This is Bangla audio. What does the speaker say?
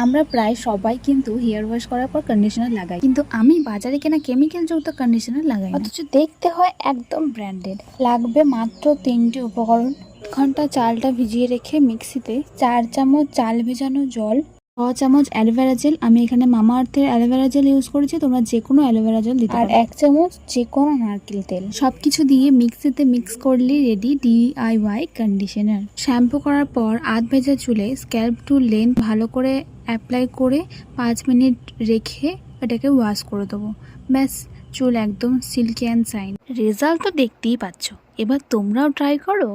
আমরা প্রায় সবাই কিন্তু হেয়ার ওয়াশ করার পর কন্ডিশনার লাগাই, কিন্তু আমি বাজারে কেনা কেমিক্যাল যুক্ত কন্ডিশনার লাগাই না। অথচ দেখতে হয় একদম ব্র্যান্ডেড। লাগবে মাত্র 3টি উপকরণ। ঘন্টা চালটা ভিজিয়ে রেখে মিক্সিতে 4 চামচ চাল ভেজানো জল, 6 চামচ অ্যালোভেরা জেল, আমি এখানে মামা আর্থের অ্যালোভেরা জেল ইউজ করেছি, তোমরা যে কোনো অ্যালোভেরা জেল দিতে পারো, আর 1 চামচ যে কোনো নারকেল তেল। সবকিছু দিয়ে মিক্সিতে মিক্স করলে রেডি DIY কন্ডিশনার। শ্যাম্পু করার পর আধ ভেজা চুলে স্ক্যাল্প টু লেন্থ ভালো করে অ্যাপ্লাই করে 5 মিনিট রেখে এটাকে ওয়াশ করে দেবো। ব্যাস, চুল একদম সিল্কি অ্যান্ড শাইন। রেজাল্ট তো দেখতেই পাচ্ছ, এবার তোমরাও ট্রাই করো।